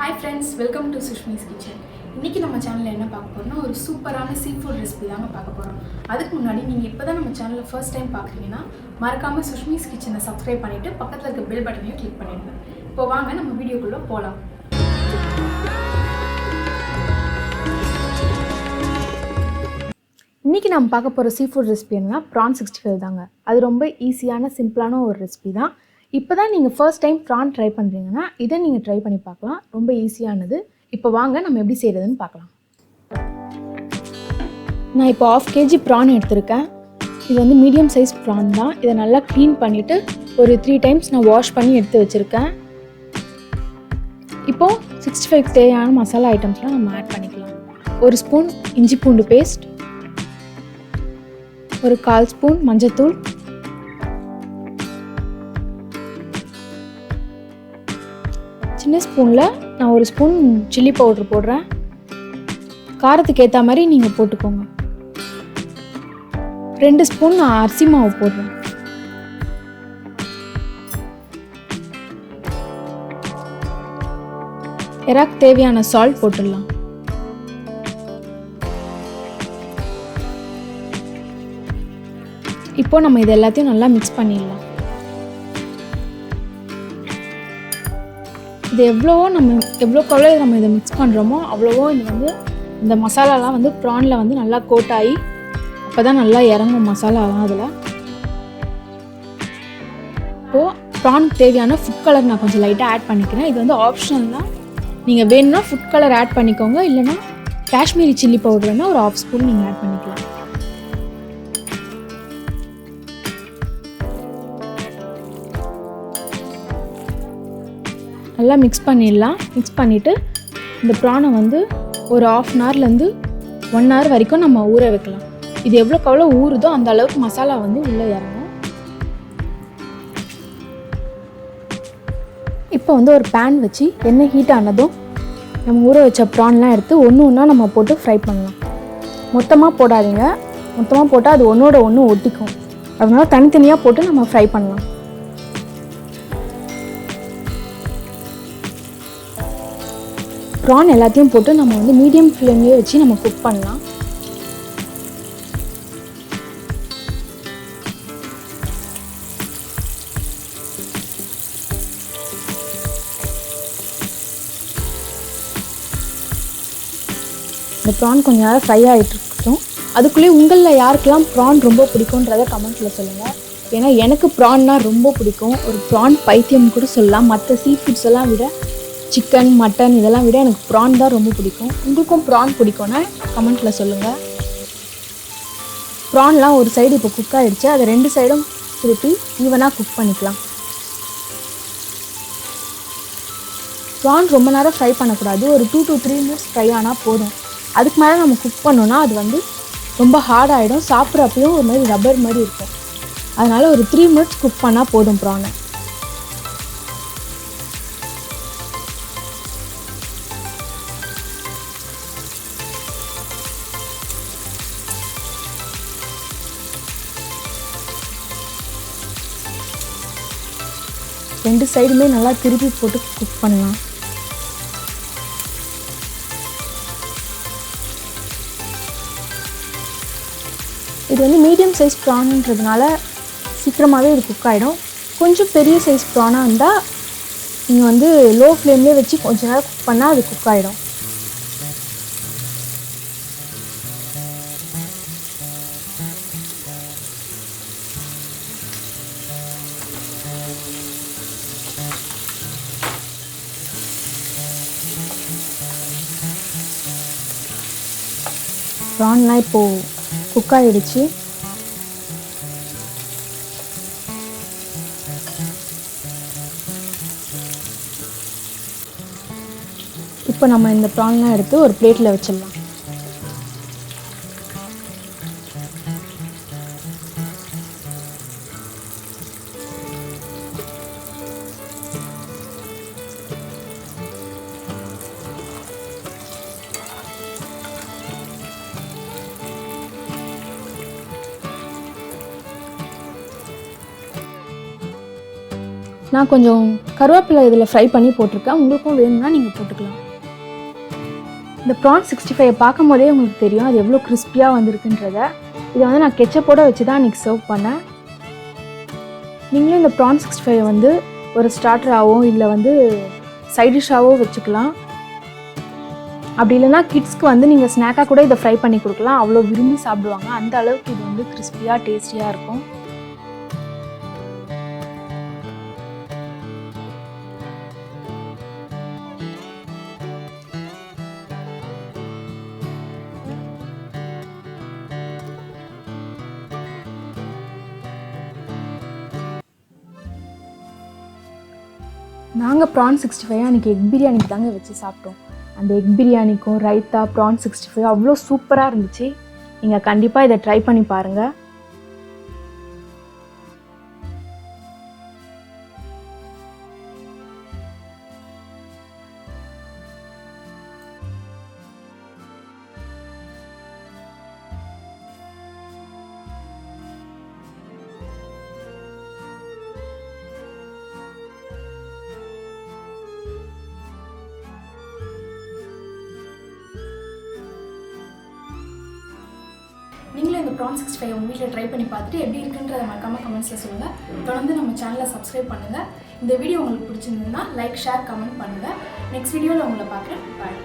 Hi friends, welcome to Sushmi's Kitchen. இன்னைக்கு நம்ம சேனல்ல என்ன பார்க்க போறோம்னா ஒரு சூப்பரான சீ ஃபுட் ரெசிபி தாங்க பார்க்க போறோம். அதுக்கு முன்னாடி நீங்க இப்போதான் நம்ம சேனலை ஃபர்ஸ்ட் டைம் பார்க்குறீங்கன்னா மறக்காம சுஷ்மிஸ் கிச்சனை சப்ஸ்கிரைப் பண்ணிட்டு பக்கத்துல இருக்க பெல் பட்டனையும் கிளிக் பண்ணிடுங்க. இப்போ வாங்க நம்ம வீடியோக்குள்ள போலாம். இன்னைக்கு நம்ம பார்க்க போற சீ ஃபுட் ரெசிபி என்னன்னா prawn 65 தாங்க. அது ரொம்ப ஈஸியான சிம்பிளான ஒரு ரெசிபி தான். இப்போ தான் நீங்கள் ஃபர்ஸ்ட் டைம் ப்ரான் ட்ரை பண்ணுறீங்கன்னா இதை நீங்கள் ட்ரை பண்ணி பார்க்கலாம். ரொம்ப ஈஸியானது. இப்போ வாங்க நம்ம எப்படி செய்கிறதுன்னு பார்க்கலாம். நான் இப்போ 1/2 kg ப்ரான் எடுத்திருக்கேன். இது வந்து மீடியம் சைஸ் ப்ரான் தான். இதை நல்லா க்ளீன் பண்ணிவிட்டு ஒரு 3 times நான் வாஷ் பண்ணி எடுத்து வச்சுருக்கேன். இப்போது 65 தேவையான மசாலா ஐட்டம்ஸ்லாம் நம்ம ஆட் பண்ணிக்கலாம். 1 ஸ்பூன் இஞ்சி பூண்டு பேஸ்ட், ஒரு 1/4 ஸ்பூன் மஞ்சத்தூள், சின்ன ஸ்பூனில் நான் 1 ஸ்பூன் சில்லி பவுட்ரு போடுறேன். காரத்துக்கு ஏற்ற மாதிரி நீங்கள் போட்டுக்கோங்க. 2 ஸ்பூன் நான் அரிசி மாவு போடுறேன். இறாக்கு தேவையான சால்ட் போட்டுடலாம். இப்போ நம்ம இது எல்லாத்தையும் நல்லா மிக்ஸ் பண்ணிடலாம். இது எவ்வளவோ நம்ம இதை மிக்ஸ் பண்ணுறோமோ அவ்வளவோ இது வந்து இந்த மசாலாலாம் வந்து ப்ரானில் வந்து நல்லா கோட் ஆகி அப்போ தான் நல்லா இறங்கும் மசாலாலாம் அதில். இப்போது ப்ரானுக்கு தேவையான ஃபுட் கலர் நான் கொஞ்சம் லைட்டாக ஆட் பண்ணிக்கிறேன். இது வந்து ஆப்ஷனல் தான். நீங்கள் வேணும்னா ஃபுட் கலர் ஆட் பண்ணிக்கோங்க, இல்லைனா காஷ்மீரி சில்லி பவுடர் வேணால் ஒரு 1/2 ஸ்பூன் நீங்கள் ஆட் பண்ணிக்கலாம். நல்லா மிக்ஸ் பண்ணிடலாம். மிக்ஸ் பண்ணிவிட்டு இந்த ப்ரானை வந்து ஒரு 1/2 hourலேருந்து 1 hour வரைக்கும் நம்ம ஊற வைக்கலாம். இது எவ்வளோ ஊறுதோ அந்த அளவுக்கு மசாலா வந்து உள்ளே இறங்கும். இப்போ வந்து ஒரு பேன் வச்சு எண்ணெய் ஹீட் ஆனதும் நம்ம ஊற வச்ச ப்ரான்லாம் எடுத்து ஒன்று ஒன்றா நம்ம போட்டு ஃப்ரை பண்ணலாம். மொத்தமாக போடாதீங்க. மொத்தமாக போட்டால் அது ஒன்றோட ஒன்று ஒட்டிக்கும். அதனால தனித்தனியாக போட்டு நம்ம ஃப்ரை பண்ணலாம். ப்ரான் எல்லாத்தையும் போட்டு நம்ம வந்து மீடியம் ஃப்ளேம்லேயே வச்சு நம்ம குக் பண்ணலாம். இந்த ப்ரான் கொஞ்சம் நேரம் ஃப்ரை ஆகிட்டு இருக்கட்டும். அதுக்குள்ளேயே உங்களில் யாருக்கெல்லாம் ப்ரான் ரொம்ப பிடிக்குன்றதை கமெண்ட்டில் சொல்லுங்கள். ஏன்னா எனக்கு ப்ரான்னா ரொம்ப பிடிக்கும். ஒரு ப்ரான் பைத்தியம் கூட சொல்லலாம். மற்ற சீ ஃபுட்ஸ் எல்லாம் விட, சிக்கன், மட்டன் இதெல்லாம் விட எனக்கு ப்ரான் தான் ரொம்ப பிடிக்கும். உங்களுக்கும் ப்ரான் பிடிக்கும்னா கமெண்ட்டில் சொல்லுங்கள். ப்ரான்லாம் ஒரு சைடு இப்போ குக் ஆகிடுச்சு. அதை 2 சைடும் திருப்பி ஈவனாக குக் பண்ணிக்கலாம். ப்ரான் ரொம்ப நேரம் ஃப்ரை பண்ணக்கூடாது. ஒரு 2 to 3 minutes ஃப்ரை ஆனால் போதும். அதுக்கு மேலே நம்ம குக் பண்ணோன்னா அது வந்து ரொம்ப ஹார்ட் ஆகிடும். சாப்பிட்றப்பையும் ஒரு மாதிரி ரப்பர் மாதிரி இருக்கும். அதனால் ஒரு 3 minutes குக் பண்ணால் போதும் ப்ரானை. ரெண்டு சைடுமே நல்லா திருப்பி போட்டு குக் பண்ணலாம். இது வந்து மீடியம் சைஸ் ப்ரான்ன்றதுனால சீக்கிரமாகவே இது குக் ஆகிடும். கொஞ்சம் பெரிய சைஸ் ப்ரானாக இருந்தால் நீங்கள் வந்து லோ ஃப்ளேம்லேயே வச்சு கொஞ்சம் நேரம் குக் பண்ணால் அது குக் ஆகிடும். ப்ரான்லாம் இப்போது குக் ஆகிடுச்சு. இப்போ நம்ம இந்த ப்ரான்லாம் எடுத்து ஒரு பிளேட்டில் வச்சிடலாம். நான் கொஞ்சம் கருவேப்பிலை இதில் ஃப்ரை பண்ணி போட்டிருக்கேன். உங்களுக்கும் வேணும்னா நீங்கள் போட்டுக்கலாம். இந்த ப்ரான் 65 பார்க்கும் போதே உங்களுக்கு தெரியும் அது எவ்வளோ கிறிஸ்பியாக வந்திருக்குன்றத. இதை வந்து நான் கெச்சப்போட வச்சு தான் இன்றைக்கி சர்வ் பண்ணேன். நீங்களும் இந்த ப்ரான் 65 வந்து ஒரு ஸ்டார்டராகவோ இல்லை வந்து சைட் டிஷ்ஷாகவோ வச்சுக்கலாம். அப்படி இல்லைனா கிட்ஸ்க்கு வந்து நீங்கள் ஸ்நாக்காக கூட இதை ஃப்ரை பண்ணி கொடுக்கலாம். அவ்வளோ விரும்பி சாப்பிடுவாங்க. அந்த அளவுக்கு இது வந்து கிறிஸ்பியாக டேஸ்டியாக இருக்கும். நாங்கள் ப்ரான் 65 அன்றைக்கி எக் பிரியாணிக்கு தாங்க வச்சு சாப்பிட்டோம். அந்த எக் பிரியாணிக்கும் ரைத்தா ப்ரான் 65 அவ்வளோ சூப்பராக இருந்துச்சு. நீங்கள் கண்டிப்பாக இதை ட்ரை பண்ணி பாருங்கள். நீங்களும் இந்த ப்ரான் 65 உங்கள் வீட்டில் ட்ரை பண்ணி பார்த்துட்டு எப்படி இருக்குன்றதை மறக்காமல் கமெண்ட்ஸில் சொல்லுங்கள். தொடர்ந்து நம்ம சேனலை சப்ஸ்கிரைப் பண்ணுங்கள். இந்த வீடியோ உங்களுக்கு பிடிச்சிருந்ததுன்னா லைக், ஷேர், கமெண்ட் பண்ணுங்கள். நெக்ஸ்ட் வீடியோவில் உங்களை பார்க்குறேன். பாய்.